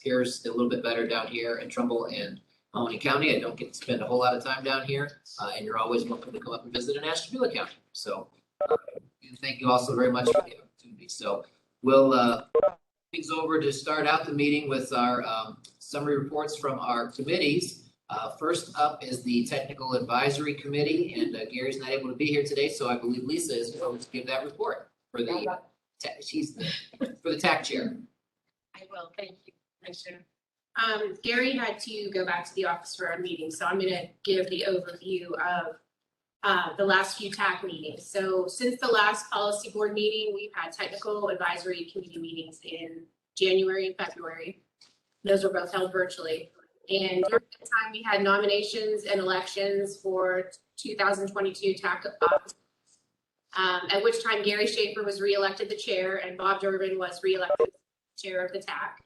here's a little bit better down here in Trumbull and Mahoney County. I don't get to spend a whole lot of time down here, and you're always welcome to come up and visit in Ashtabula County. So thank you also very much for the opportunity. So we'll things over to start out the meeting with our summary reports from our committees. First up is the Technical Advisory Committee, and Gary's not able to be here today, so I believe Lisa is going to give that report for the for the TAC chair. I will. Thank you, Commissioner. Gary had to go back to the office for our meeting, so I'm going to give the overview of the last few TAC meetings. So since the last policy board meeting, we've had technical advisory committee meetings in January and February. Those were both held virtually. And during that time, we had nominations and elections for 2022 TAC office, at which time Gary Schaefer was reelected the chair and Bob Durbin was reelected chair of the TAC.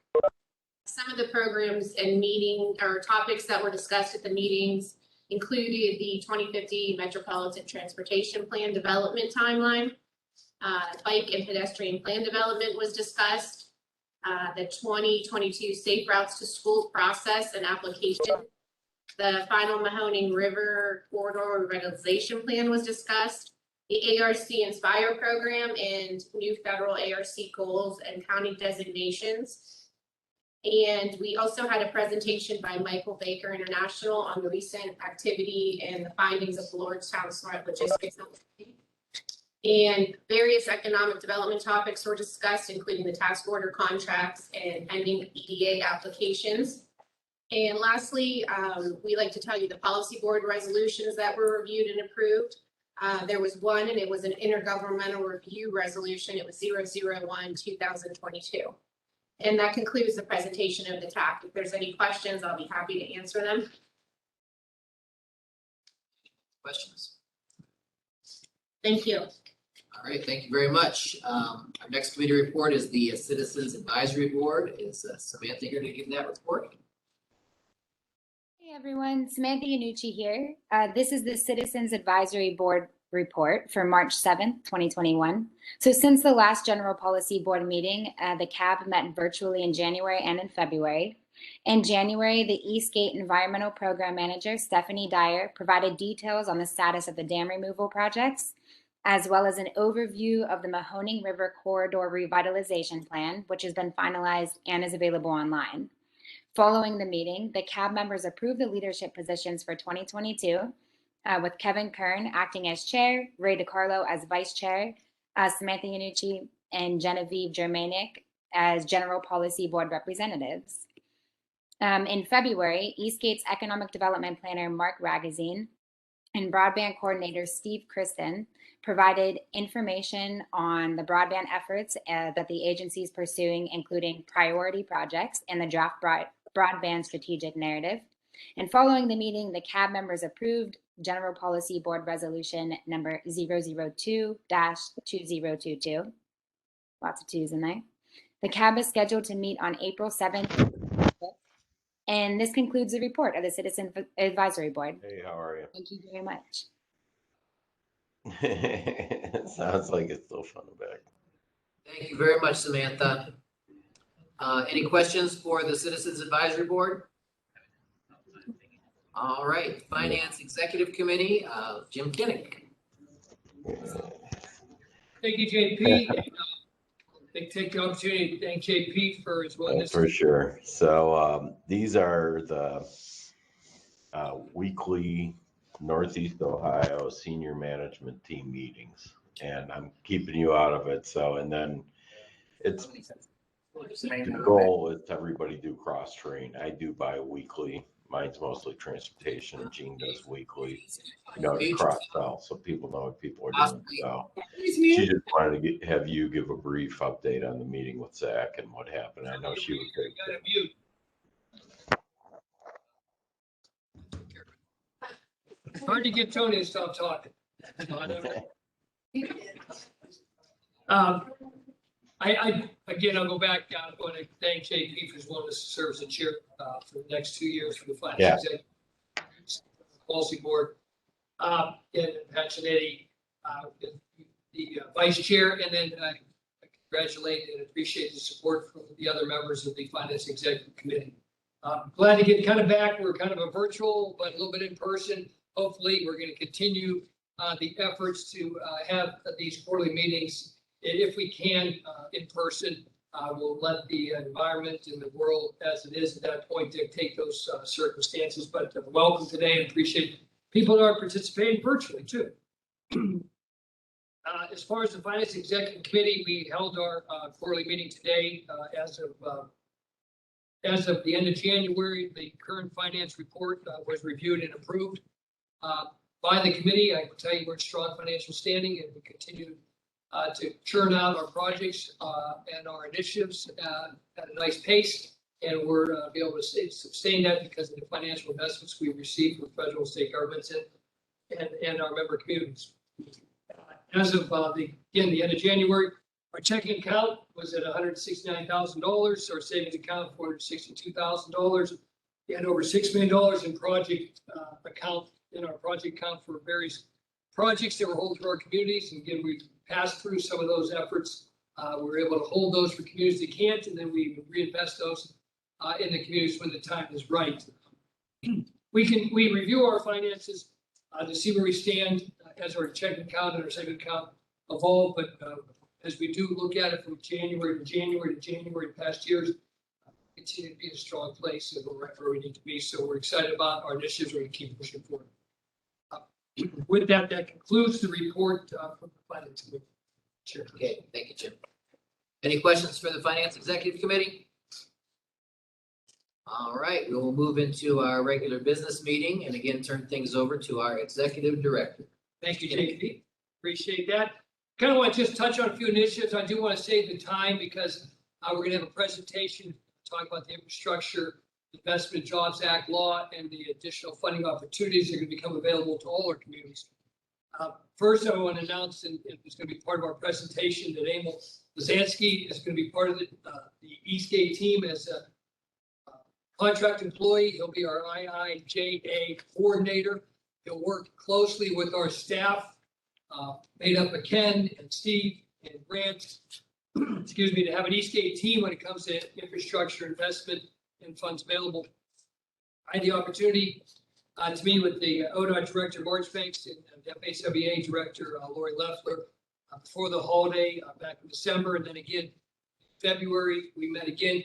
Some of the programs and meeting or topics that were discussed at the meetings included the 2050 Metropolitan Transportation Plan development timeline, bike and pedestrian plan development was discussed, the 2022 Safe Routes to School process and application, the final Mahoning River corridor revitalization plan was discussed, the ARC Inspire program and new federal ARC goals and county designations. And we also had a presentation by Michael Baker International on the recent activity and the findings of the Lordstown Smart Logistics. And various economic development topics were discussed, including the task order contracts and pending EDA applications. And lastly, we like to tell you the policy board resolutions that were reviewed and approved. There was one, and it was an intergovernmental review resolution. It was 001-2022. And that concludes the presentation of the TAC. If there's any questions, I'll be happy to answer them. Questions? Thank you. All right, thank you very much. Our next committee report is the Citizens Advisory Board. Is Samantha here to give that report? Hey everyone, Samantha Yanucci here. This is the Citizens Advisory Board report for March 7th, 2021. So since the last General Policy Board meeting, the CAB met virtually in January and in February. In January, the Eastgate Environmental Program Manager, Stephanie Dyer, provided details on the status of the dam removal projects, as well as an overview of the Mahoning River Corridor Revitalization Plan, which has been finalized and is available online. Following the meeting, the CAB members approved the leadership positions for 2022, with Kevin Kern acting as chair, Ray DiCarlo as vice chair, Samantha Yanucci and Genevieve Germanic as General Policy Board representatives. In February, Eastgate's Economic Development Planner, Mark Ragazine, and Broadband Coordinator, Steve Kristen, provided information on the broadband efforts that the agency is pursuing, including priority projects and the draft broadband strategic narrative. And following the meeting, the CAB members approved General Policy Board Resolution number 002-2022. Lots of twos in there. The CAB is scheduled to meet on April 7th. And this concludes the report of the Citizen Advisory Board. Hey, how are you? Thank you very much. It sounds like it's still fun back. Thank you very much, Samantha. Any questions for the Citizens Advisory Board? All right, Finance Executive Committee, Jim Kinnick. Thank you, JP. Take the opportunity to thank JP for his willingness. For sure. So these are the weekly Northeast Ohio Senior Management Team meetings, and I'm keeping you out of it. So, and then it's the goal is to everybody do cross train. I do bi-weekly. Mine's mostly transportation, and Jean does weekly. You know, it's cross sell so people know what people are doing. So she just wanted to have you give a brief update on the meeting with Zach and what happened. I know she was great. It's hard to get Tony to stop talking. Again, I'll go back. I'm going to thank JP for his willingness to serve as the chair for the next 2 years for the Finance Policy Board. And Pat Chinetti, the vice chair, and then congratulate and appreciate the support from the other members of the Finance Executive Committee. Glad to get kind of back. We're kind of a virtual, but a little bit in person. Hopefully, we're going to continue the efforts to have these quarterly meetings, if we can, in person. We'll let the environment and the world as it is at that point dictate those circumstances. But welcome today, and appreciate people that are participating virtually too. As far as the Finance Executive Committee, we held our quarterly meeting today. As of the end of January, the current finance report was reviewed and approved by the committee. I can tell you we're in strong financial standing, and we continue to churn out our projects and our initiatives at a nice pace. And we're be able to sustain that because of the financial investments we receive from federal and state governments and our member communities. As of the end of January, our checking account was at $169,000. Our savings account, $462,000. We had over $6 million in project account in our project account for various projects that were holding through our communities. And again, we passed through some of those efforts. We were able to hold those for communities that can't, and then we reinvest those in the communities when the time is right. We review our finances to see where we stand as our checking account and our savings account evolve. But as we do look at it from January to January past years, continue to be in a strong place and we're right where we need to be. So we're excited about our initiatives. We're going to keep pushing forward. With that, that concludes the report from the Finance Committee. Chair. Okay, thank you, Jim. Any questions for the Finance Executive Committee? All right, we will move into our regular business meeting and again turn things over to our Executive Director. Thank you, JP. Appreciate that. Kind of want to just touch on a few initiatives. I do want to save the time because we're going to have a presentation talking about the Infrastructure Investment Jobs Act law and the additional funding opportunities that are going to become available to all our communities. First, I want to announce, and it's going to be part of our presentation, that Emil Lazansky is going to be part of the EASTGATE team as a contract employee. He'll be our IIJA coordinator. He'll work closely with our staff, made up of Ken and Steve and Grant, excuse me, to have an EASTGATE team when it comes to infrastructure investment and funds available. I had the opportunity to meet with the ODOT Director Marchbanks and FHWA Director Lori Leffler before the holiday back in December, and then again in February we met again.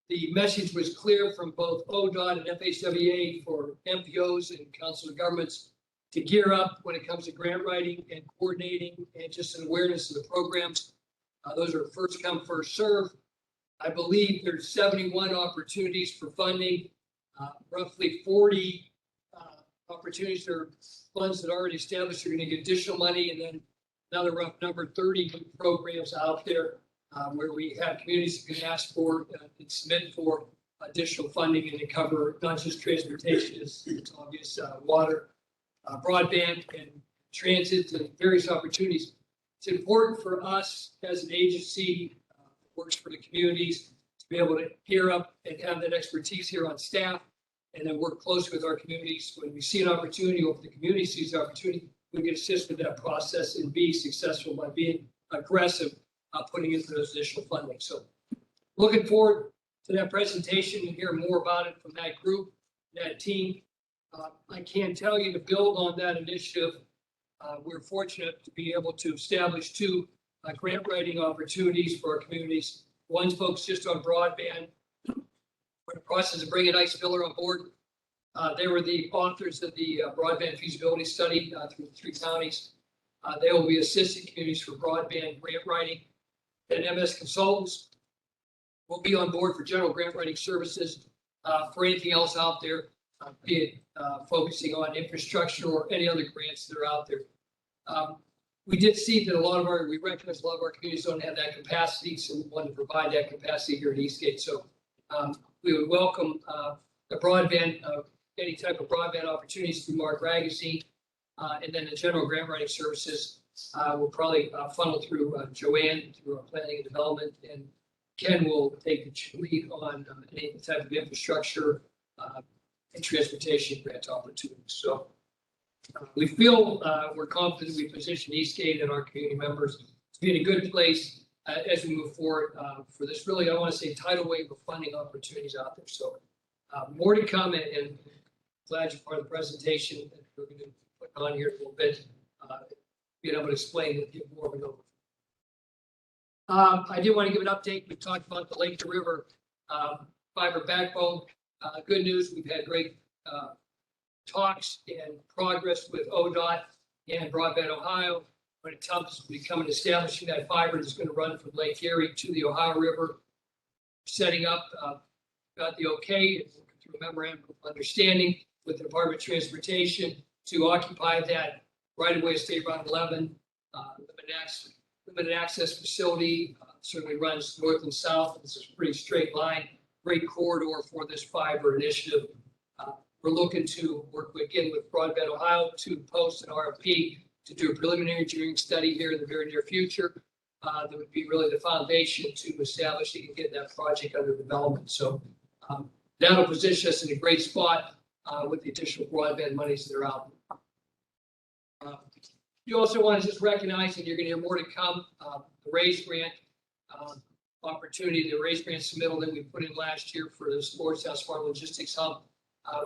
The message was clear from both ODOT and FHWA for MPOs and council of governments to gear up when it comes to grant writing and coordinating and just an awareness of the programs. Those are first come, first serve. I believe there's 71 opportunities for funding, roughly 40 opportunities or funds that are already established are going to get additional money, and then another rough number, 30 programs out there where we have communities that can ask for and submit for additional funding and to cover not just transportation, it's obvious, water, broadband, and transit, and various opportunities. It's important for us as an agency that works for the communities to be able to gear up and have that expertise here on staff and then work closely with our communities. When we see an opportunity or if the community sees the opportunity, we can assist with that process and be successful by being aggressive, putting into those additional funding. So looking forward to that presentation and hear more about it from that group, that team. I can tell you to build on that initiative. We're fortunate to be able to establish two grant writing opportunities for our communities. One's focused just on broadband. We're in the process of bringing Ice Miller on board. They were the authors of the broadband feasibility study through the 3 counties. They will be assisting communities for broadband grant writing. And MS Consultants will be on board for general grant writing services for anything else out there, be it focusing on infrastructure or any other grants that are out there. We did see that we recognize a lot of our communities don't have that capacity, so we want to provide that capacity here at Eastgate. So we would welcome the broadband, any type of broadband opportunities through Mark Ragazine, and then the general grant writing services will probably funnel through Joanne through our planning and development, and Ken will take the lead on any type of infrastructure and transportation grant opportunities. So we feel we're confident we position Eastgate and our community members to be in a good place as we move forward for this really, I want to say, tidal wave of funding opportunities out there. So more to come, and glad you're part of the presentation that we're going to put on here a little bit, being able to explain and give more of an overview. I did want to give an update. We talked about the Lake to River fiber backbone. Good news, we've had great talks and progress with ODOT and Broadband Ohio when it comes to becoming establishing that fiber that's going to run from Lake Erie to the Ohio River. Setting up, got the okay through a memorandum of understanding with the Department of Transportation to occupy that right-of-way State Route 11 limited access facility. Certainly runs north and south. This is a pretty straight line, great corridor for this fiber initiative. We're looking to work again with Broadband Ohio to post an RFP to do a preliminary engineering study here in the very near future. That would be really the foundation to establish and get that project under development. So that'll position us in a great spot with the additional broadband monies that are out. You also want to just recognize, and you're going to hear more to come, the RAISE grant opportunity, the RAISE grant submittal that we put in last year for the Sports House Smart Logistics Hub.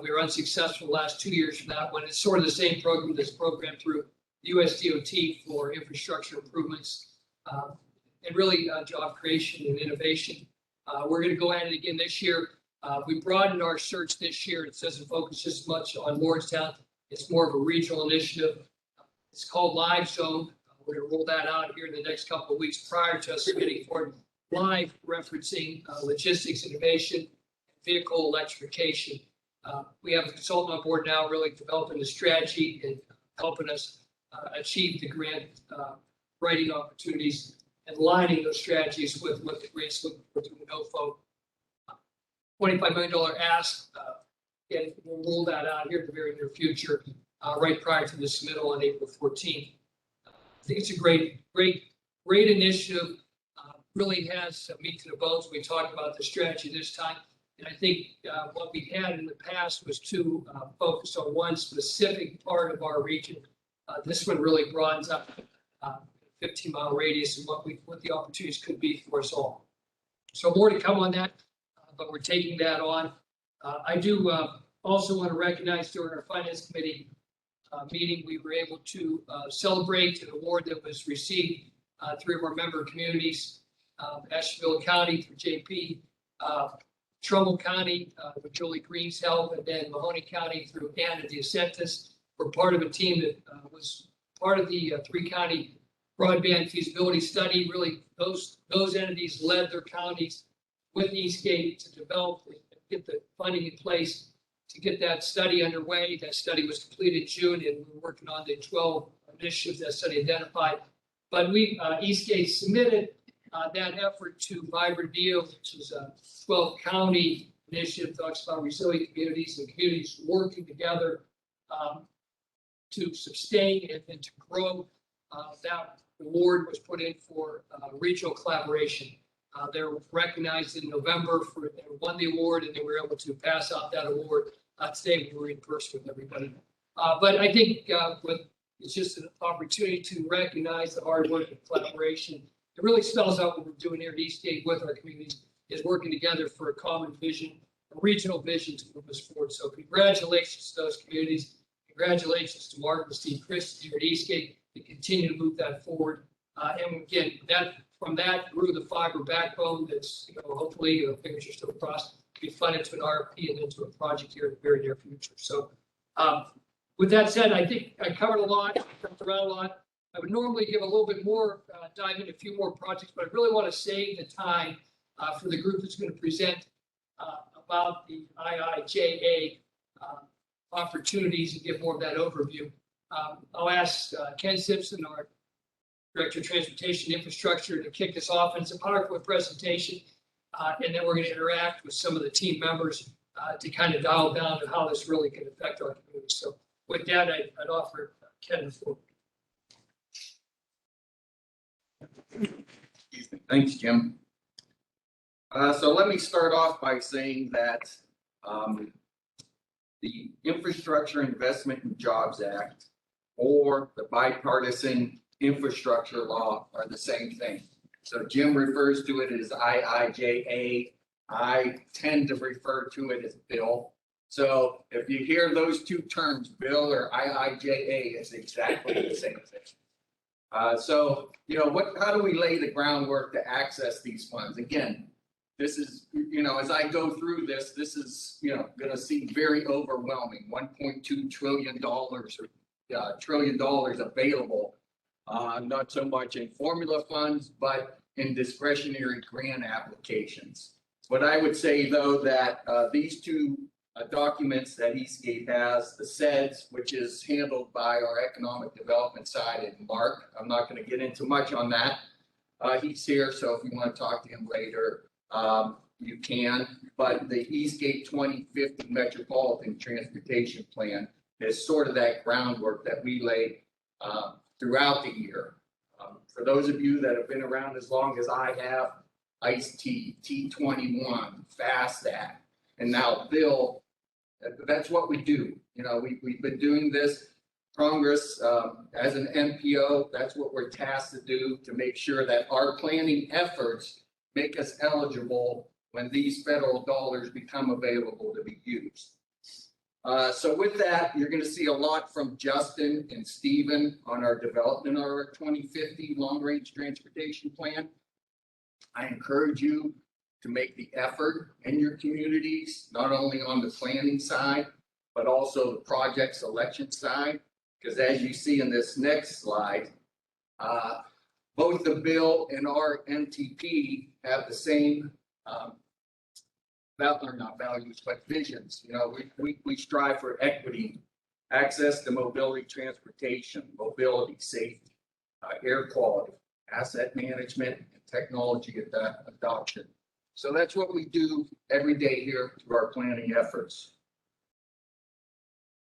We were unsuccessful the last 2 years for that one. It's sort of the same program that's programmed through USDOT for infrastructure improvements and really job creation and innovation. We're going to go at it again this year. We broadened our search this year. It doesn't focus as much on Lordstown. It's more of a regional initiative. It's called Live Zone. We're going to roll that out here in the next couple of weeks prior to us getting forward live, referencing logistics innovation and vehicle electrification. We have a consultant on board now really developing the strategy and helping us achieve the grant writing opportunities and aligning those strategies with what the grants look for through the NOFO. $25 million ask. Again, we'll roll that out here in the very near future, right prior to the submittal on April 14th. I think it's a great initiative. Really has meat to the bones. We talked about the strategy this time. And I think what we had in the past was to focus on one specific part of our region. This one really broadens up 15-mile radius and what the opportunities could be for us all. So more to come on that, but we're taking that on. I do also want to recognize during our Finance Committee meeting, we were able to celebrate an award that was received through our member communities, Asheville County through JP, Trumbull County with Jolie Green's help, and then Mahoney County through Anna DeSantis. We're part of a team that was part of the 3-county broadband feasibility study. Really, those entities led their counties with Eastgate to develop and get the funding in place to get that study underway. That study was completed in June, and we're working on the 12 initiatives that study identified. But Eastgate submitted that effort to Vibrant Deal, which is a 12-county initiative, talks about resilient communities and communities working together to sustain and to grow. That award was put in for regional collaboration. They were recognized in November and won the award, and they were able to pass out that award. Today we were in person with everybody. But I think it's just an opportunity to recognize the hard work and collaboration. It really spells out what we're doing here at Eastgate with our communities, is working together for a common vision, a regional vision to move us forward. So congratulations to those communities. Congratulations to Mark and Steve Chris here at Eastgate to continue to move that forward. And again, from that grew the fiber backbone that's, hopefully, fingers are still crossed, be funded to an RFP and into a project here in the very near future. So with that said, I think I covered a lot, jumped around a lot. I would normally give a little bit more, dive into a few more projects, but I really want to save the time for the group that's going to present about the IIJA opportunities and give more of that overview. I'll ask Ken Simpson, our Director of Transportation Infrastructure, to kick us off. And it's a PowerPoint presentation, and then we're going to interact with some of the team members to kind of dial down to how this really can affect our community. So with that, I'd offer Ken the floor. Thanks, Jim. So let me start off by saying that the Infrastructure Investment and Jobs Act or the bipartisan infrastructure law are the same thing. So Jim refers to it as IIJA. I tend to refer to it as bill. So if you hear those two terms, bill or IIJA, it's exactly the same thing. So, you know, how do we lay the groundwork to access these funds? Again, this is, you know, as I go through this, this is, you know, going to seem very overwhelming. $1.2 trillion or $1 trillion available, not so much in formula funds, but in discretionary grant applications. What I would say, though, that these two documents that Eastgate has, the SEDS, which is handled by our economic development side, and Mark, I'm not going to get into much on that. He's here, so if you want to talk to him later, you can. But the Eastgate 2050 Metropolitan Transportation Plan is sort of that groundwork that we lay throughout the year. For those of you that have been around as long as I have, ICE-T, T21, FAST Act, and now Bill, that's what we do. You know, we've been doing this. Congress, as an MPO, that's what we're tasked to do, to make sure that our planning efforts make us eligible when these federal dollars become available to be used. So with that, you're going to see a lot from Justin and Stephen on our development of our 2050 long-range transportation plan. I encourage you to make the effort in your communities, not only on the planning side, but also the project selection side. Because as you see in this next slide, both the bill and our MTP have the same, not values, but visions. You know, we strive for equity, access to mobility, transportation, mobility, safety, air quality, asset management, and technology adoption. So that's what we do every day here through our planning efforts.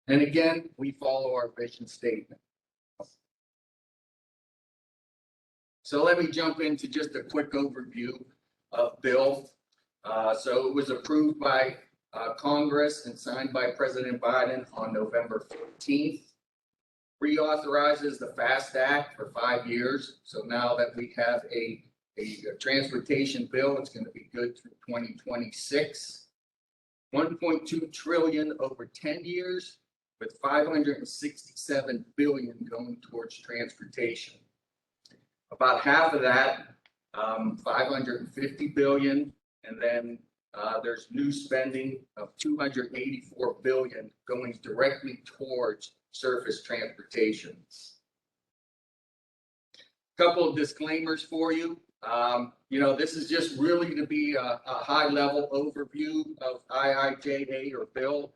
And again, we follow our vision statement. So let me jump into just a quick overview of Bill. So it was approved by Congress and signed by President Biden on November 15th. Reauthorizes the FAST Act for 5 years. So now that we have a transportation bill, it's going to be good through 2026. 1.2 trillion over 10 years, with 567 billion going towards transportation. About half of that, 550 billion, and then there's new spending of 284 billion going directly towards surface transportation. Couple of disclaimers for you. You know, this is just really to be a high-level overview of IIJA or bill.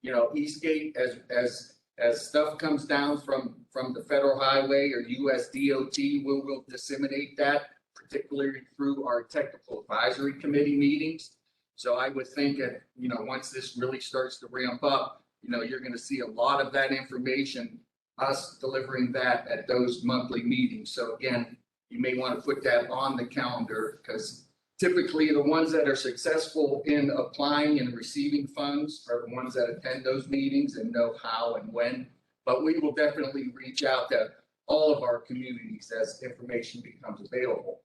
You know, Eastgate, as stuff comes down from the federal highway or US DOT, we'll disseminate that, particularly through our technical advisory committee meetings. So I would think that, you know, once this really starts to ramp up, you know, you're going to see a lot of that information, us delivering that at those monthly meetings. So again, you may want to put that on the calendar, because typically the ones that are successful in applying and receiving funds are the ones that attend those meetings and know how and when. But we will definitely reach out to all of our communities as information becomes available.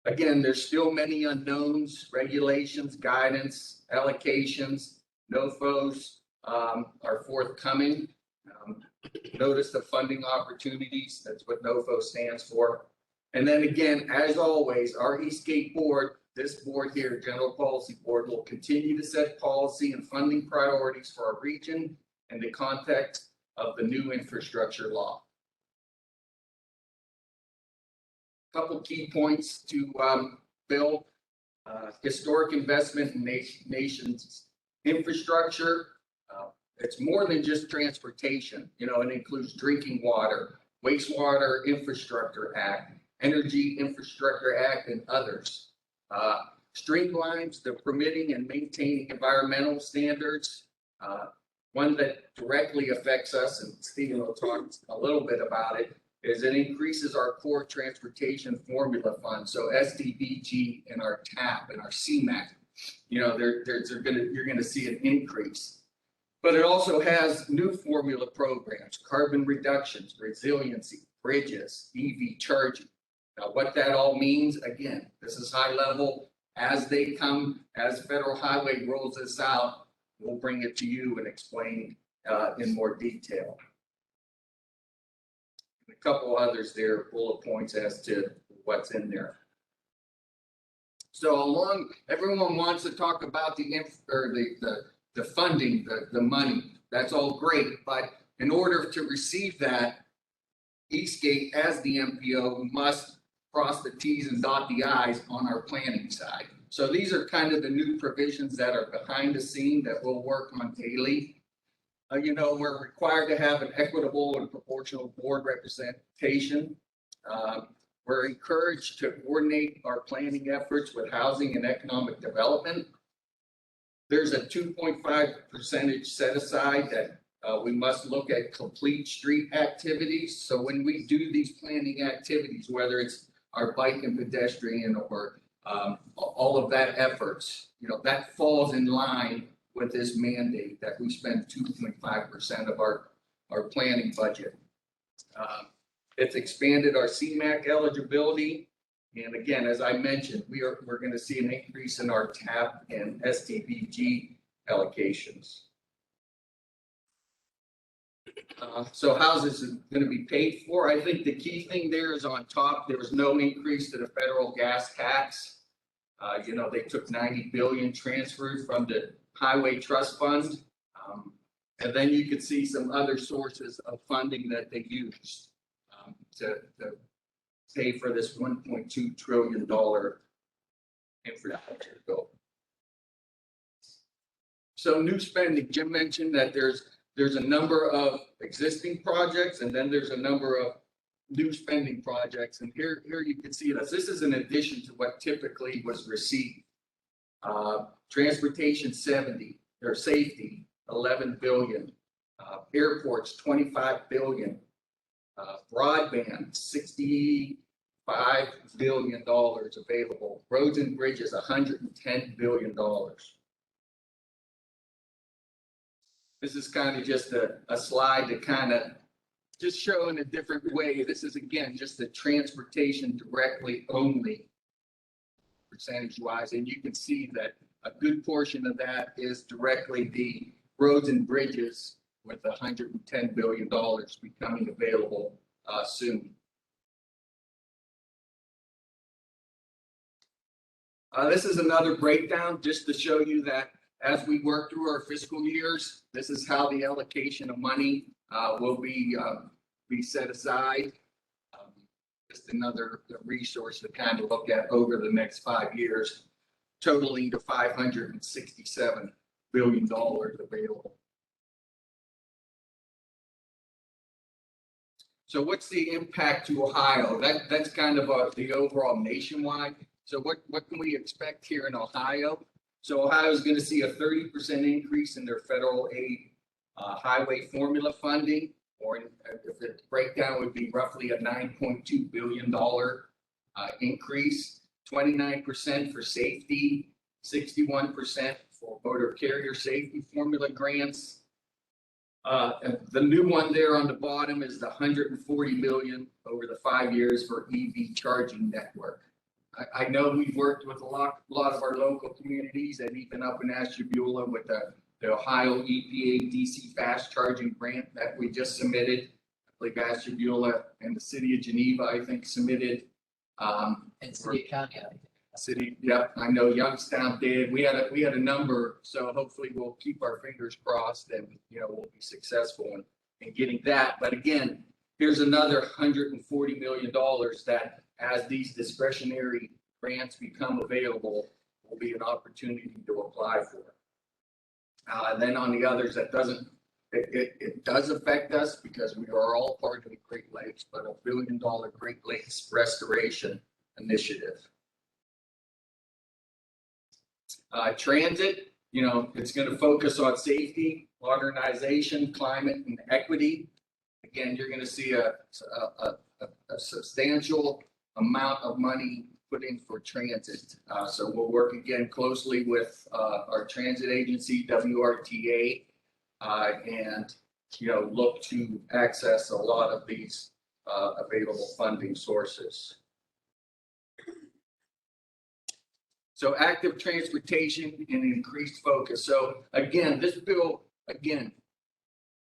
Again, there's still many unknowns, regulations, guidance, allocations, NOFOs are forthcoming. Notice the funding opportunities, that's what NOFO stands for. And then again, as always, our Eastgate board, this board here, General Policy Board, will continue to set policy and funding priorities for our region in the context of the new infrastructure law. Couple key points to Bill. Historic investment in nation's infrastructure. It's more than just transportation. You know, it includes drinking water, wastewater infrastructure act, Energy Infrastructure Act, and others. Streamlines the permitting and maintaining environmental standards. One that directly affects us, and Stephen will talk a little bit about it, is it increases our core transportation formula fund. So SDBG and our TAP and our CMAQ, you know, you're gonna see an increase. But it also has new formula programs, carbon reductions, resiliency, bridges, EV charging. Now, what that all means, again, this is high level. As they come, as Federal Highway rolls this out, we'll bring it to you and explain in more detail. A couple others there, bullet points as to what's in there. So everyone wants to talk about the funding, the money. That's all great, but in order to receive that, Eastgate as the MPO must cross the T's and dot the I's on our planning side. So these are kind of the new provisions that are behind the scene that we'll work on daily. We're required to have an equitable and proportional board representation. We're encouraged to coordinate our planning efforts with housing and economic development. There's a 2.5% set aside that we must look at complete street activities. So when we do these planning activities, whether it's our bike and pedestrian or all of that efforts, that falls in line with this mandate that we spend 2.5% of our planning budget. It's expanded our CMAQ eligibility. And again, as I mentioned, we're going to see an increase in our TAP and STBG allocations. So how's this going to be paid for? I think the key thing there is on top, there was no increase to the federal gas tax. They took 90 billion transferred from the Highway Trust Fund. And then you could see some other sources of funding that they used to pay for this $1.2 trillion infrastructure bill. So new spending, Jim mentioned that there's a number of existing projects and then there's a number of new spending projects. And here you can see this. This is in addition to what typically was received. Transportation 70, or safety 11 billion, airports 25 billion, broadband $65 billion available, roads and bridges $110 billion. This is kind of just a slide to kind of just show in a different way. This is again just the transportation directly only percentage wise, and you can see that a good portion of that is directly the roads and bridges with $110 billion becoming available soon. This is another breakdown just to show you that as we work through our fiscal years, this is how the allocation of money will be set aside. Just another resource to kind of look at over the next 5 years, totaling to $567 billion available. So what's the impact to Ohio? That's kind of the overall nationwide. So what can we expect here in Ohio? So Ohio is going to see a 30% increase in their federal aid highway formula funding, or if the breakdown would be roughly a $9.2 billion increase, 29% for safety, 61% for motor carrier safety formula grants. And the new one there on the bottom is the $140 million over the 5 years for EV charging network. I know we've worked with a lot of our local communities and even up in Ashtabula with the Ohio EPA DC fast charging grant that we just submitted. I believe Ashtabula and the city of Geneva, I think, submitted. And City of County. City, yep, I know Youngstown did. We had a number, so hopefully we'll keep our fingers crossed and we'll be successful in getting that. But again, here's another $140 million that, as these discretionary grants become available, will be an opportunity to apply for. And then on the others, that doesn't, it does affect us because we are all part of the Great Lakes, but $1 billion Great Lakes Restoration Initiative. Transit, it's going to focus on safety, modernization, climate, and equity. Again, you're going to see a substantial amount of money put in for transit. So we'll work again closely with our transit agency, WRTA, and look to access a lot of these available funding sources. So active transportation and increased focus. So again, this bill, again,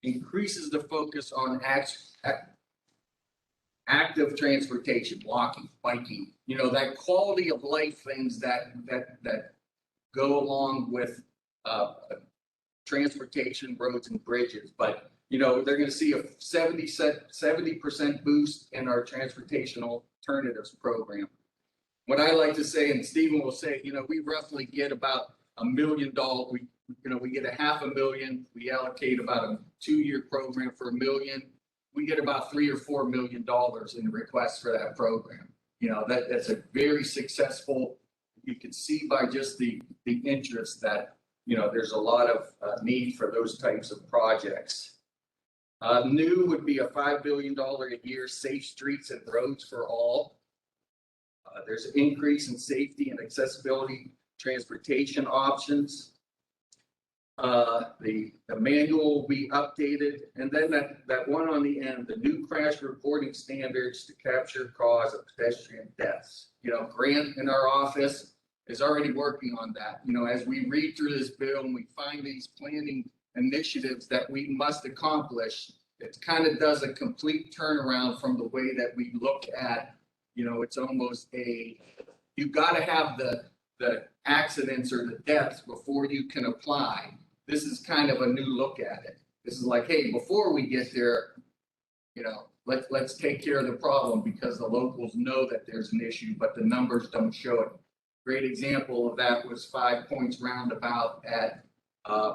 increases the focus on active transportation, walking, biking, you know, that quality of life things that go along with transportation, roads and bridges. But, you know, they're gonna see a 70% boost in our transportation alternatives program. What I like to say, and Stephen will say, you know, we roughly get about $1 million. We get $500,000. We allocate about a 2-year program for $1 million. We get about $3 or $4 million in requests for that program. You know, that's a very successful. You can see by just the interest that, you know, there's a lot of need for those types of projects. New would be a $5 billion a year safe streets and roads for all. There's an increase in safety and accessibility transportation options. The manual will be updated, and then that one on the end, the new crash reporting standards to capture cause of pedestrian deaths. You know, Grant in our office is already working on that. You know, as we read through this bill and we find these planning initiatives that we must accomplish, it kind of does a complete turnaround from the way that we look at, you know, it's almost you've got to have the accidents or the deaths before you can apply. This is kind of a new look at it. This is like, hey, before we get there, you know, let's take care of the problem because the locals know that there's an issue, but the numbers don't show it. Great example of that was 5 Points roundabout at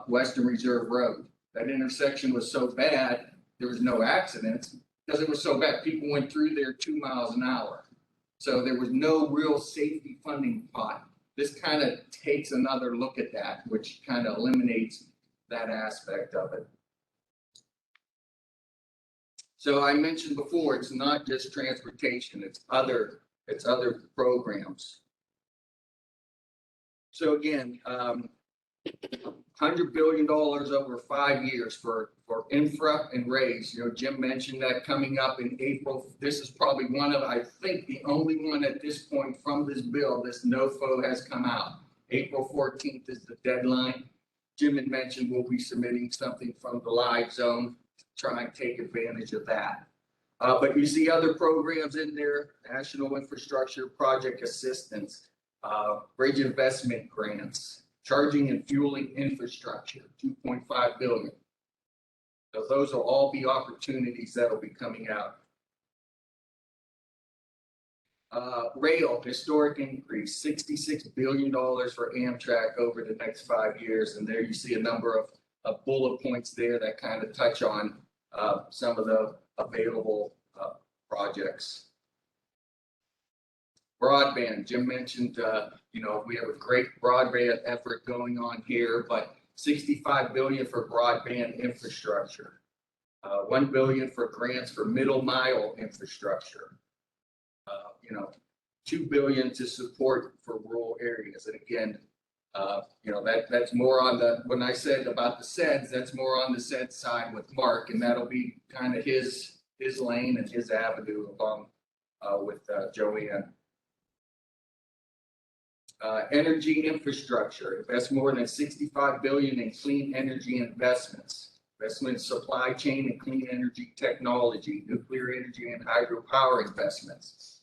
Western Reserve Road. That intersection was so bad, there was no accidents because it was so bad. People went through there 2 miles an hour. So there was no real safety funding pot. This kind of takes another look at that, which kind of eliminates that aspect of it. So I mentioned before, it's not just transportation, it's other programs. So again, $100 billion over 5 years for infra and RAISE. You know, Jim mentioned that coming up in April. This is probably one of, I think, the only one at this point from this bill, this NOFO has come out. April 14th is the deadline. Jim had mentioned we'll be submitting something from the live zone to try and take advantage of that. But you see other programs in there, National Infrastructure Project Assistance, bridge investment grants, charging and fueling infrastructure, $2.5 billion. So those will all be opportunities that will be coming out. Rail, historic increase, $66 billion for Amtrak over the next 5 years. And there you see a number of bullet points there that kind of touch on some of the available projects. Broadband, Jim mentioned, you know, we have a great broadband effort going on here, but $65 billion for broadband infrastructure, $1 billion for grants for middle mile infrastructure, you know, $2 billion to support for rural areas. And again, you know, that's more on the, when I said about the SEDS, that's more on the SEDS side with Mark, and that'll be kind of his lane and his avenue along with Joanne. Energy infrastructure, invest more than $65 billion in clean energy investments. Investment in supply chain and clean energy technology, nuclear energy and hydropower investments.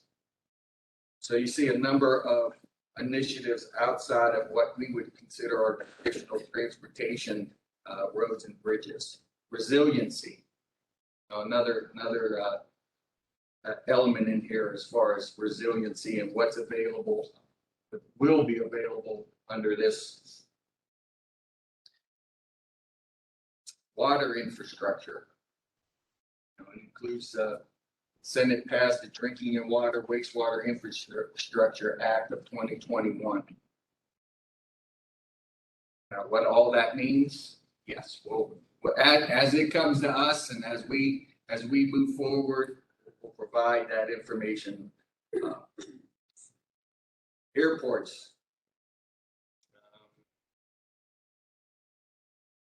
So you see a number of initiatives outside of what we would consider our traditional transportation, roads and bridges. Resiliency, another element in here as far as resiliency and what's available, will be available under this. Water infrastructure. You know, it includes Senate passed the Drinking and Water Wastewater Infrastructure Act of 2021. Now, what all that means? Yes, well, as it comes to us and as we move forward, we'll provide that information. Airports.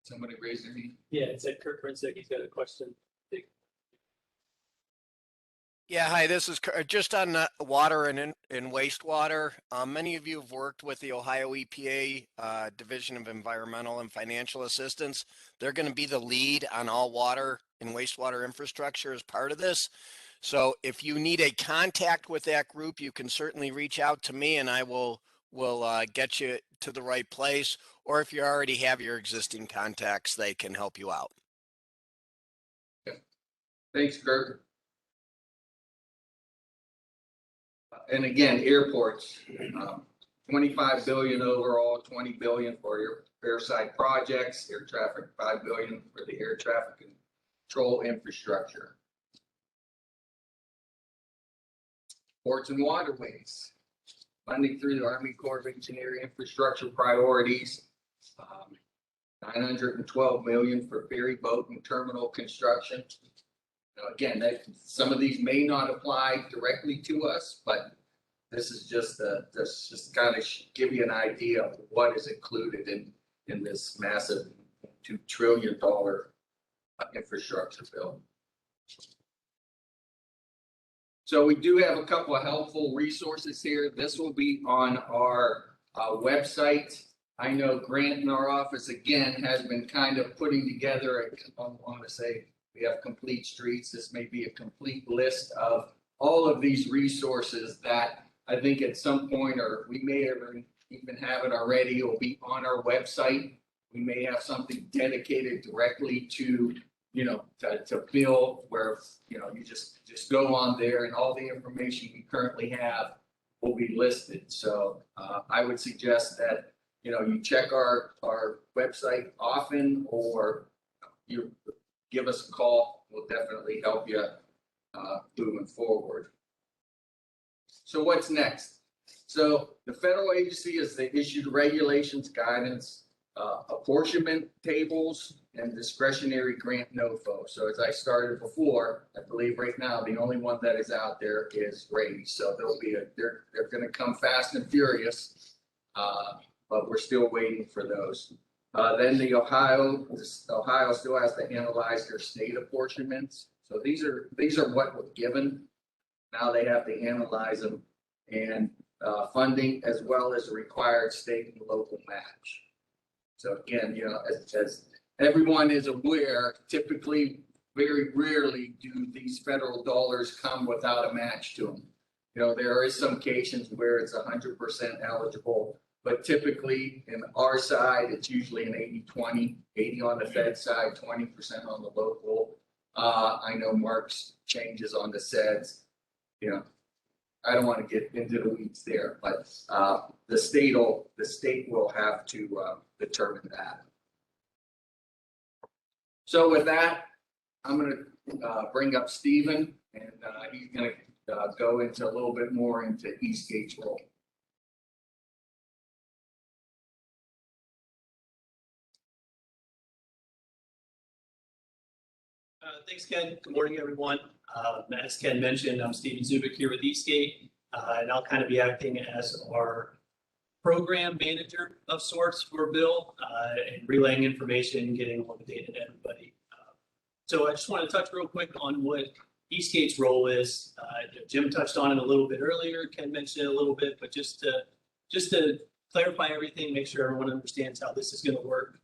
Somebody raise their hand. Yeah, it's Kurt Prinsick. He's got a question. Yeah, hi, this is just on water and wastewater. Many of you have worked with the Ohio EPA Division of Environmental and Financial Assistance. They're going to be the lead on all water and wastewater infrastructure as part of this. So if you need a contact with that group, you can certainly reach out to me and I will get you to the right place. Or if you already have your existing contacts, they can help you out. Thanks, Kirk. And again, airports, 25 billion overall, 20 billion for airside projects, air traffic, 5 billion for the air traffic control infrastructure. Ports and waterways, funding through the Army Corps of Engineer infrastructure priorities. 912 million for ferry boat and terminal construction. Now, again, some of these may not apply directly to us, but this is just kind of give you an idea of what is included in this massive $2 trillion infrastructure bill. So we do have a couple of helpful resources here. This will be on our website. I know Grant in our office, again, has been kind of putting together, I want to say, we have complete streets. This may be a complete list of all of these resources that I think at some point, or we may even have it already, will be on our website. We may have something dedicated directly to, to Bill, where, you just go on there and all the information we currently have will be listed. So I would suggest that, you check our website often, or you give us a call. We'll definitely help you moving forward. So what's next? So the federal agency has issued regulations, guidance, apportionment tables, and discretionary grant NOFO. So as I started before, I believe right now the only one that is out there is RAISE. So they're going to come fast and furious, but we're still waiting for those. Then Ohio still has to analyze their state apportionments. So these are what were given. Now they have to analyze them, and funding as well as required state and local match. So again, as everyone is aware, typically very rarely do these federal dollars come without a match to them. There is some cases where it's 100% eligible. But typically, in our side, it's usually an 80-20, 80 on the Fed side, 20% on the local. I know Mark's changes on the SEDS. I don't want to get into the weeds there, but the state will have to determine that. So with that, I'm going to bring up Stephen, and he's going to go into a little bit more into Eastgate's role. Thanks, Ken. Good morning, everyone. As Ken mentioned, I'm Stephen Zubik here with Eastgate, and I'll kind of be acting as our program manager of sorts for Bill, and relaying information, getting all the data to everybody. So I just want to touch real quick on what Eastgate's role is. Jim touched on it a little bit earlier. Ken mentioned it a little bit, but just to clarify everything, make sure everyone understands how this is going to work.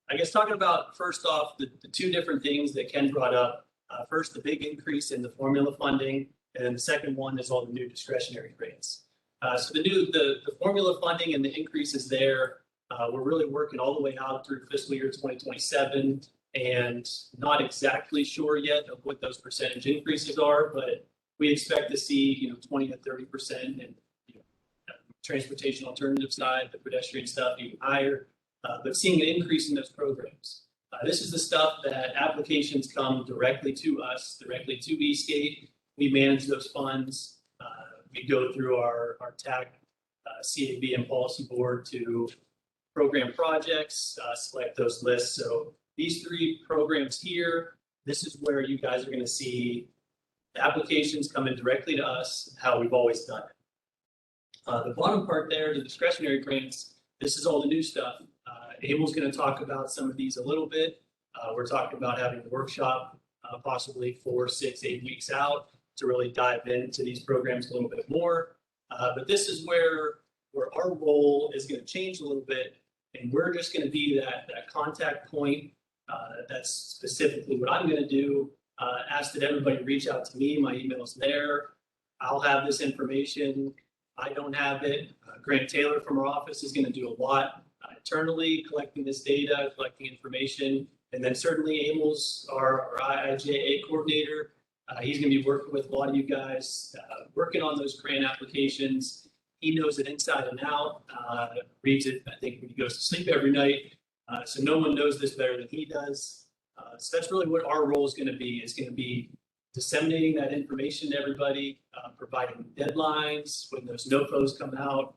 I guess talking about, first off, the two different things that Ken brought up. First, the big increase in the formula funding, and the second one is all the new discretionary grants. So the formula funding and the increases there, we're really working all the way out through fiscal year 2027, and not exactly sure yet of what those percentage increases are, but we expect to see 20 to 30%, and transportation alternative side, the pedestrian stuff even higher. But seeing an increase in those programs. This is the stuff that applications come directly to us, directly to Eastgate. We manage those funds. We go through our TAC, CAB, and policy board to program projects, select those lists. So these three programs here, this is where you guys are going to see the applications come in directly to us, how we've always done it. The bottom part there, the discretionary grants, this is all the new stuff. Abel's going to talk about some of these a little bit. We're talking about having a workshop possibly 4, 6, 8 weeks out to really dive into these programs a little bit more. But this is where our role is going to change a little bit, and we're just going to be that contact point. That's specifically what I'm going to do. Ask that everybody reach out to me. My email's there. I'll have this information. I don't have it. Grant Taylor from our office is going to do a lot internally, collecting this data, collecting information. And then certainly Emil's our IIJA coordinator. He's going to be working with a lot of you guys, working on those grant applications. He knows it inside and out, reads it, I think, when he goes to sleep every night. So no one knows this better than he does. So that's really what our role is going to be. It's going to be disseminating that information to everybody, providing deadlines when those NOFOs come out.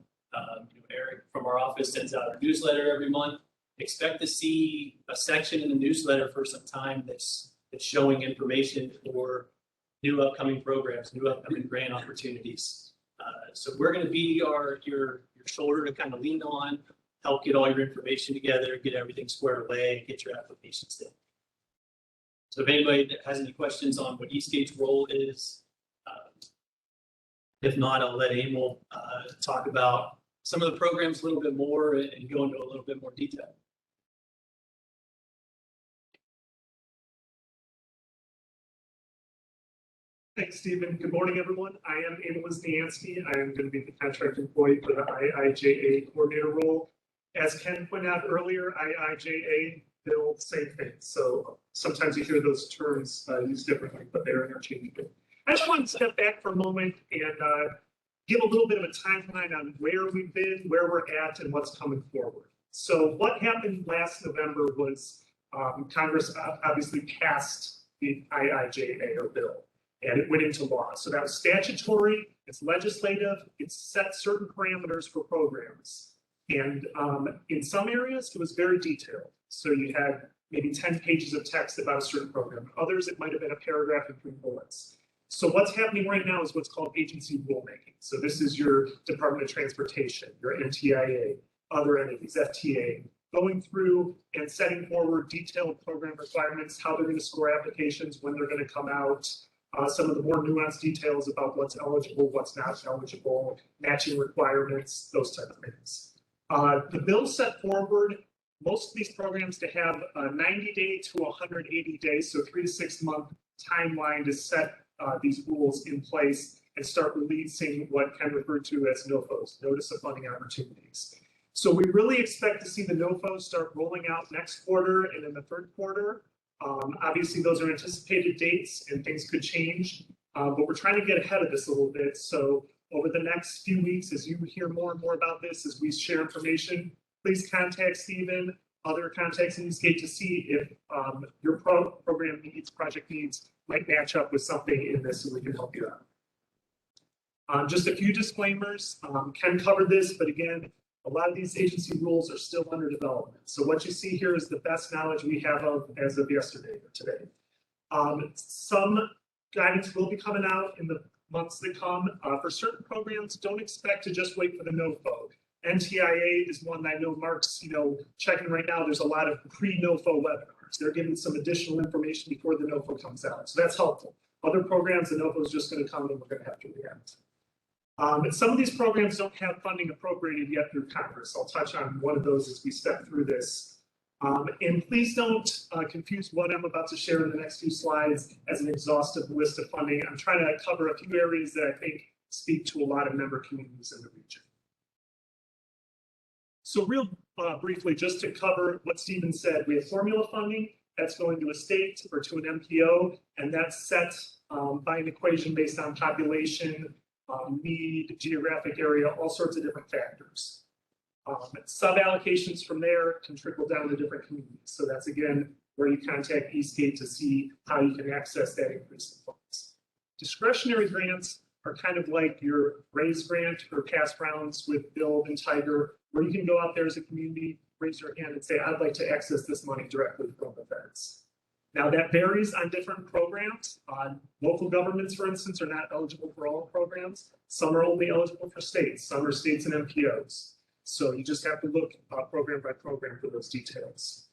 Eric from our office sends out our newsletter every month. Expect to see a section in the newsletter for some time that's showing information for new upcoming programs, new upcoming grant opportunities. So we're going to be your shoulder to kind of lean on, help get all your information together, get everything squared away, get your applications in. So if anybody has any questions on what Eastgate's role is, if not, I'll let Emil talk about some of the programs a little bit more and go into a little bit more detail. Thanks, Stephen. Good morning, everyone. I am Emil Wisniewski. I am going to be the contract employee for the IIJA coordinator role. As Ken pointed out earlier, IIJA, bill, same thing. So sometimes you hear those terms used differently, but they're interchangeable. I just want to step back for a moment and give a little bit of a timeline on where we've been, where we're at, and what's coming forward. So what happened last November was Congress obviously passed the IIJA or bill, and it went into law. So that was statutory, it's legislative, it set certain parameters for programs. And in some areas, it was very detailed. So you had maybe 10 pages of text about a certain program. Others, it might have been a paragraph and 3 bullets. So what's happening right now is what's called agency rulemaking. So this is your Department of Transportation, your NTIA, other entities, FTA, going through and setting forward detailed program requirements, how they're going to score applications, when they're going to come out, some of the more nuanced details about what's eligible, what's not eligible, matching requirements, those type of things. The bill set forward most of these programs to have a 90-day to 180 days, so 3 to 6 month timeline to set these rules in place and start releasing what Ken referred to as NOFOs, Notice of Funding Opportunities. So we really expect to see the NOFOs start rolling out next quarter and in the 3rd quarter. Obviously, those are anticipated dates and things could change, but we're trying to get ahead of this a little bit. So over the next few weeks, as you hear more and more about this, as we share information, please contact Stephen, other contacts in Eastgate to see if your program needs, project needs might match up with something in this so we can help you out. Just a few disclaimers. Ken covered this, but again, a lot of these agency rules are still under development. So what you see here is the best knowledge we have of as of yesterday or today. Some guidance will be coming out in the months that come. For certain programs, don't expect to just wait for the NOFO. NTIA is one that I know Mark's, checking right now. There's a lot of pre-NOFO webinars. They're giving some additional information before the NOFO comes out. So that's helpful. Other programs, the NOFO is just going to come and we're going to have to react. And some of these programs don't have funding appropriated yet through Congress. I'll touch on one of those as we step through this. And please don't confuse what I'm about to share in the next few slides as an exhaustive list of funding. I'm trying to cover a few areas that I think speak to a lot of member communities in the region. So real briefly, just to cover what Stephen said, we have formula funding that's going to a state or to an MPO, and that's set by an equation based on population, need, geographic area, all sorts of different factors. Sub-allocations from there can trickle down to different communities. So that's, again, where you contact Eastgate to see how you can access that increase in funds. Discretionary grants are kind of like your RAISE grant or past rounds with Bill and Tiger, where you can go out there as a community, raise your hand and say, I'd like to access this money directly from the feds. Now that varies on different programs. Local governments, for instance, are not eligible for all programs. Some are only eligible for states. Some are states and MPOs. So you just have to look program by program for those details.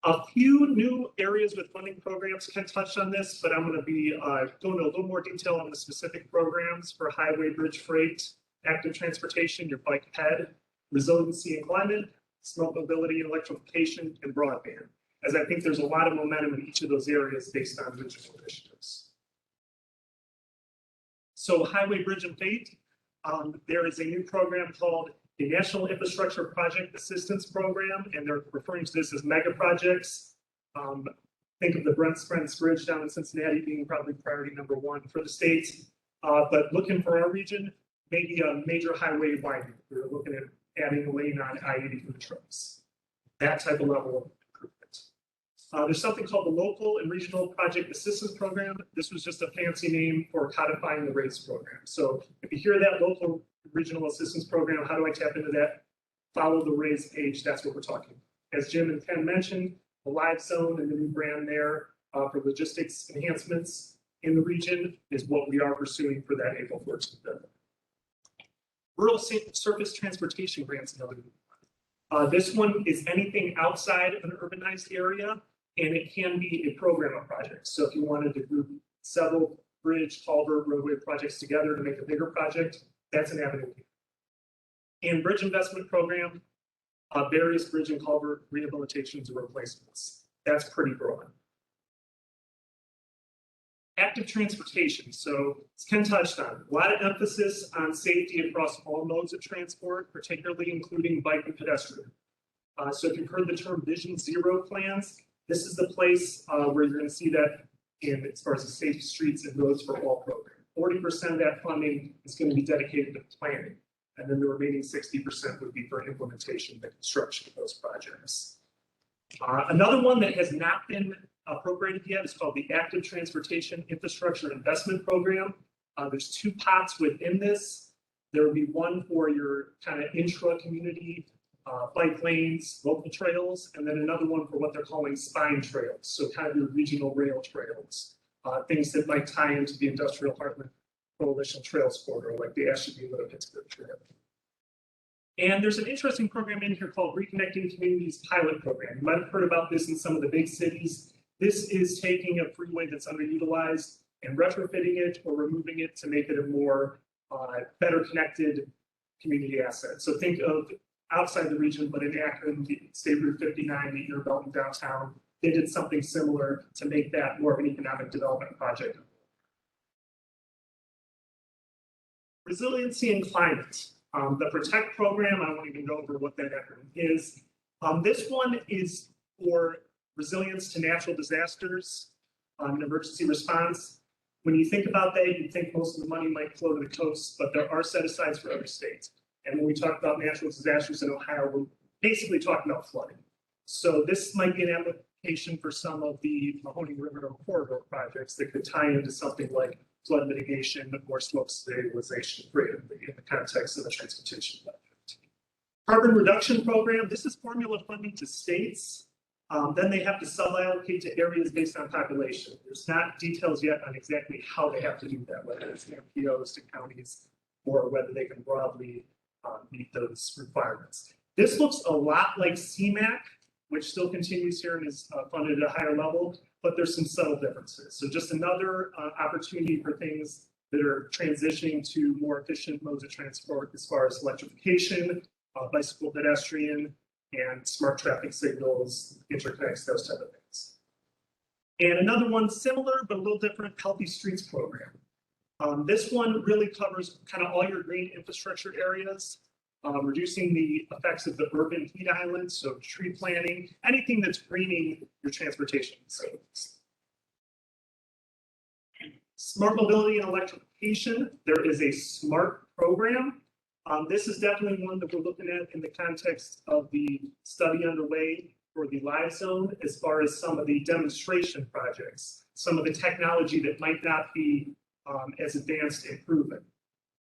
A few new areas with funding programs. Ken touched on this, but I'm going to be going into a little more detail on the specific programs for highway, bridge, freight, active transportation, your bike ped, resiliency and climate, smart mobility and electrification, and broadband. As I think there's a lot of momentum in each of those areas based on regional initiatives. So highway, bridge, and freight, there is a new program called the National Infrastructure Project Assistance Program, and they're referring to this as mega projects. Think of the Brent Spence Bridge down in Cincinnati being probably priority #1 for the state. But looking for our region, maybe a major highway widening. We're looking at adding a lane on I-80 for the trucks. That type of level of improvement. There's something called the Local and Regional Project Assistance Program. This was just a fancy name for codifying the RAISE program. So if you hear that local regional assistance program, how do I tap into that? Follow the RAISE page, that's what we're talking about. As Jim and Ken mentioned, the live zone and the new brand there for logistics enhancements in the region is what we are pursuing for that April 14th deadline. Rural surface transportation grants, another one. This one is anything outside of an urbanized area, and it can be a program of projects. So if you wanted to group several bridge, culvert, roadway projects together to make a bigger project, that's an avenue. And bridge investment program, various bridge and culvert rehabilitations or replacements. That's pretty broad. Active transportation. So as Ken touched on, a lot of emphasis on safety across all modes of transport, particularly including bike and pedestrian. So if you've heard the term Vision Zero plans, this is the place where you're going to see that in as far as the safe streets and roads for all program. 40% of that funding is going to be dedicated to planning, and then the remaining 60% would be for implementation and construction of those projects. Another one that has not been appropriated yet is called the Active Transportation Infrastructure Investment Program. There's 2 pots within this. There will be one for your kind of intra-community bike lanes, local trails, and then another one for what they're calling spine trails. So kind of your regional rail trails, things that might tie into the Industrial Heartland Coalition Trails Corridor, like the Ashtabula to Pittsburgh Trail. And there's an interesting program in here called Reconnecting Communities Pilot Program. You might have heard about this in some of the big cities. This is taking a freeway that's underutilized and retrofitting it or removing it to make it a more better connected community asset. So think of outside the region, but in Akron, State Route 59, the inner belt in downtown, they did something similar to make that more of an economic development project. Resiliency and climate. The PROTECT program, I won't even go over what that acronym is. This one is for resilience to natural disasters and emergency response. When you think about that, you think most of the money might flow to the coast, but there are set-asides for other states. And when we talk about natural disasters in Ohio, we're basically talking about flooding. So this might be an application for some of the Mahoning River corridor projects that could tie into something like flood mitigation or slope stabilization creatively in the context of the transportation project. Carbon reduction program, this is formula funding to states. Then they have to sub-allocate to areas based on population. There's not details yet on exactly how they have to do that, whether it's MPOs to counties or whether they can broadly meet those requirements. This looks a lot like CMAQ, which still continues here and is funded at a higher level, but there's some subtle differences. So just another opportunity for things that are transitioning to more efficient modes of transport as far as electrification, bicycle pedestrian, and smart traffic signals, interconnects, those type of things. And another one similar, but a little different, Healthy Streets program. This one really covers kind of all your green infrastructure areas, reducing the effects of the urban heat island, so tree planting, anything that's greening your transportation facilities. Smart mobility and electrification, there is a SMART program. This is definitely one that we're looking at in the context of the study underway for the live zone, as far as some of the demonstration projects, some of the technology that might not be as advanced and proven.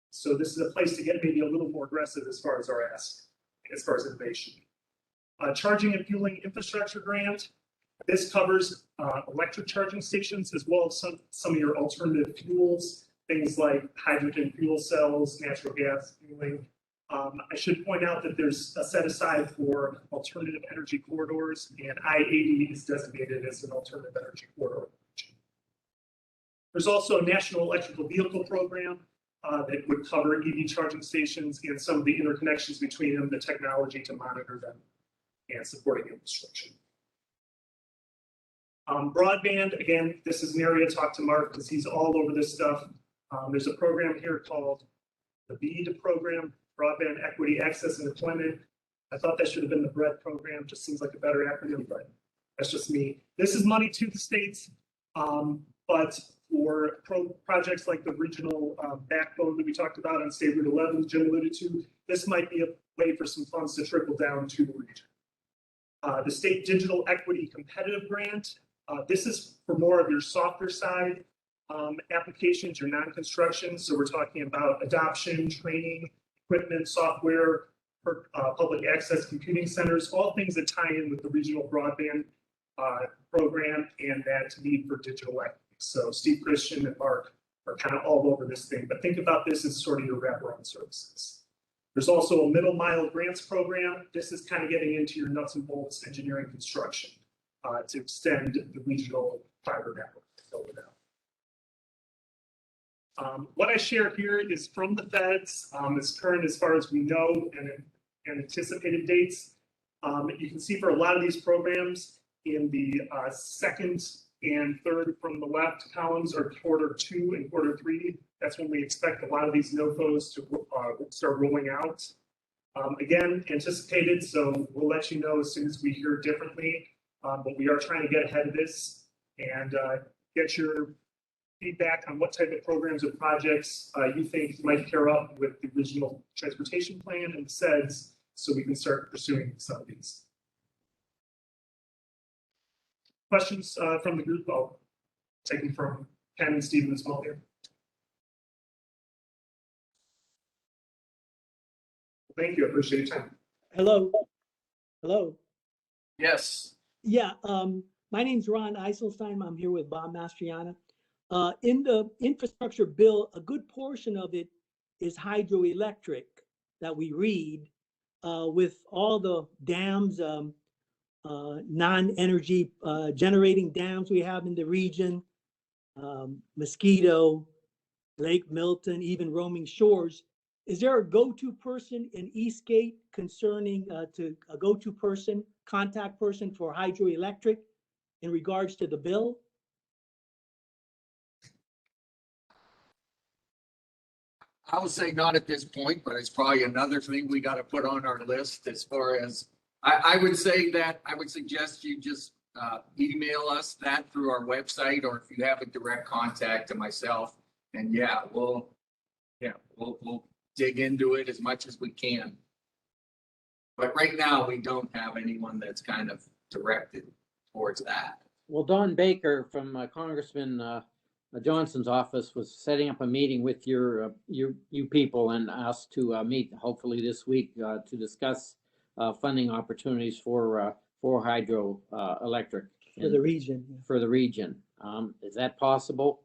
So this is a place to get maybe a little more aggressive as far as our ask, as far as innovation. Charging and fueling infrastructure grant. This covers electric charging stations as well as some of your alternative fuels, things like hydrogen fuel cells, natural gas fueling, I should point out that there's a set aside for alternative energy corridors, and I-80 is designated as an alternative energy corridor. There's also a national electrical vehicle program that would cover EV charging stations and some of the interconnections between them, the technology to monitor them and supporting infrastructure. Broadband, again, this is an area to talk to Mark because he's all over this stuff. There's a program here called the BEAD program, Broadband Equity Access and Deployment. I thought that should have been the BREAD program, just seems like a better acronym, but that's just me. This is money to the states, but for projects like the regional backbone that we talked about on State Route 11, Jim alluded to, this might be a way for some funds to trickle down to the region. The State Digital Equity Competitive Grant, this is for more of your softer side applications, your non-construction. So we're talking about adoption, training, equipment, software, public access computing centers, all things that tie in with the regional broadband program and that need for digital equity. So Steve Christian and Mark are kind of all over this thing, but think about this as sort of your wraparound services. There's also a middle mile grants program. This is kind of getting into your nuts and bolts engineering construction to extend the regional fiber network over there. What I share here is from the feds, as current as far as we know and anticipated dates. You can see for a lot of these programs in the second and third from the left columns are quarter 2 and quarter 3. That's when we expect a lot of these NOFOs to start rolling out. Again, anticipated, so we'll let you know as soon as we hear differently. But we are trying to get ahead of this and get your feedback on what type of programs or projects you think might pair up with the regional transportation plan and SEDS, so we can start pursuing some of these. Questions from the group? I'll take them from Ken and Stephen as well here. Thank you. I appreciate your time. Hello. Hello. Yes. Yeah, my name's Ron Eiselstein. I'm here with Bob Mastriana. In the infrastructure bill, a good portion of it is hydroelectric that we read with all the dams, non-energy generating dams we have in the region, Mosquito, Lake Milton, even roaming shores. Is there a go-to person in Eastgate concerning a go-to person, contact person for hydroelectric in regards to the bill? I would say not at this point, but it's probably another thing we got to put on our list as far as, I would say that I would suggest you just email us that through our website, or if you have a direct contact to myself, and we'll dig into it as much as we can. But right now, we don't have anyone that's kind of directed towards that. Well, Don Baker from Congressman Johnson's office was setting up a meeting with you people and asked to meet hopefully this week to discuss funding opportunities for hydroelectric For the region. For the region. Is that possible?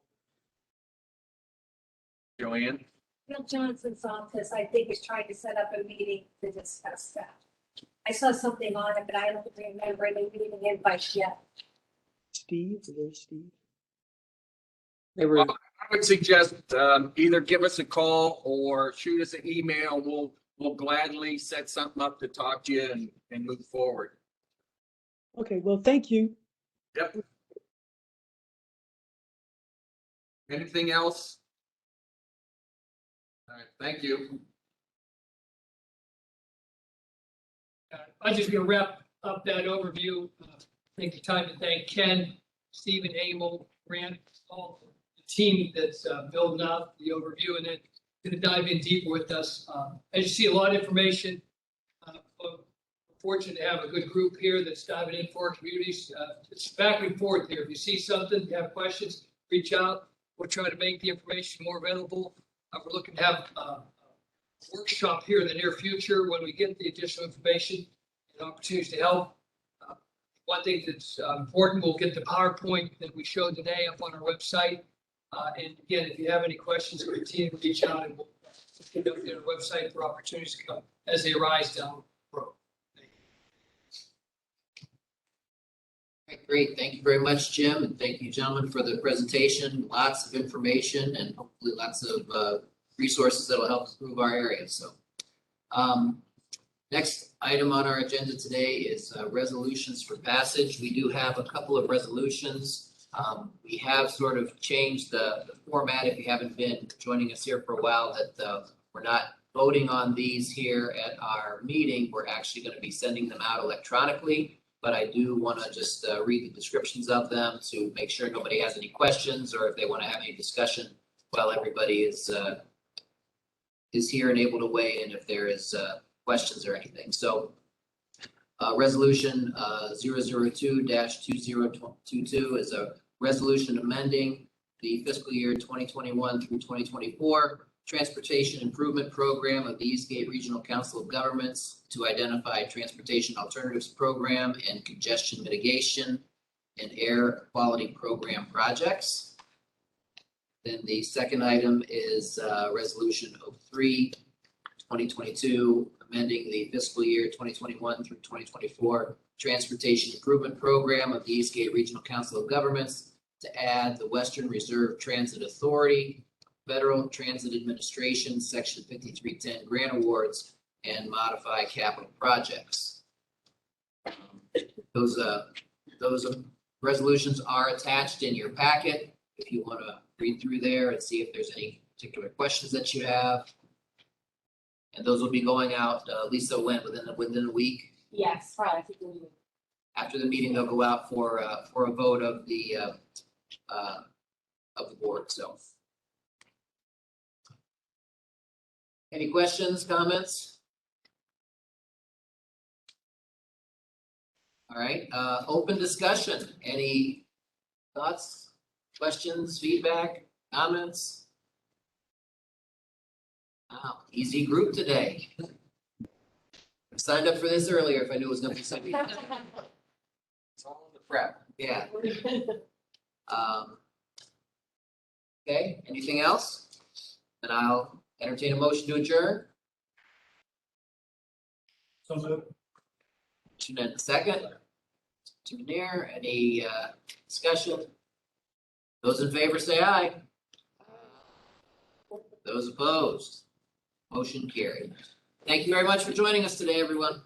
Joanne? Bill Johnson's office, I think, is trying to set up a meeting to discuss that. I saw something on it, but I don't remember any meeting invites yet. Steve, is there Steve? They were. I would suggest either give us a call or shoot us an email. We'll gladly set something up to talk to you and move forward. Okay, well, thank you. Yep. Anything else? All right, thank you. I'm just going to wrap up that overview. Take the time to thank Ken, Stephen, Emil, Grant, all the team that's building out the overview, and then going to dive in deeper with us. As you see, a lot of information. We're fortunate to have a good group here that's diving in for our communities. It's back and forth here. If you see something, you have questions, reach out. We'll try to make the information more available. We're looking to have a workshop here in the near future when we get the additional information and opportunities to help. One thing that's important, we'll get the PowerPoint that we showed today up on our website. And again, if you have any questions, continue to reach out and we'll Look at the website for opportunities to come as they arise down the road. Right, great. Thank you very much, Jim, and thank you, gentlemen, for the presentation. Lots of information and hopefully lots of resources that will help improve our area. So, next item on our agenda today is resolutions for passage. We do have a couple of resolutions. We have sort of changed the format, if you haven't been joining us here for a while, that we're not voting on these here at our meeting. We're actually going to be sending them out electronically. But I do want to just read the descriptions of them to make sure nobody has any questions, or if they want to have any discussion while everybody is here and able to weigh in if there is questions or anything. So resolution 002-2022 is a resolution amending the fiscal year 2021 through 2024 Transportation Improvement Program of the Eastgate Regional Council of Governments to identify transportation alternatives program and congestion mitigation and air quality program projects. Then the second item is resolution 03-2022, amending the fiscal year 2021 through 2024 Transportation Improvement Program of the Eastgate Regional Council of Governments to add the Western Reserve Transit Authority, Federal Transit Administration, Section 5310 grant awards, and modify capital projects. Those resolutions are attached in your packet if you want to read through there and see if there's any particular questions that you have. And those will be going out, Lisa, within a week. Yes, right. After the meeting, they'll go out for a vote of the board. So, any questions, comments? All right, open discussion. Any thoughts, questions, feedback, comments? Wow, easy group today. I signed up for this earlier if I knew it was going to be something. It's all in the prep. Yeah. Okay, anything else? Then I'll entertain a motion to adjourn. So moved. Motion and a second. To near, any discussion? Those in favor say aye. Those opposed? Motion carried. Thank you very much for joining us today, everyone.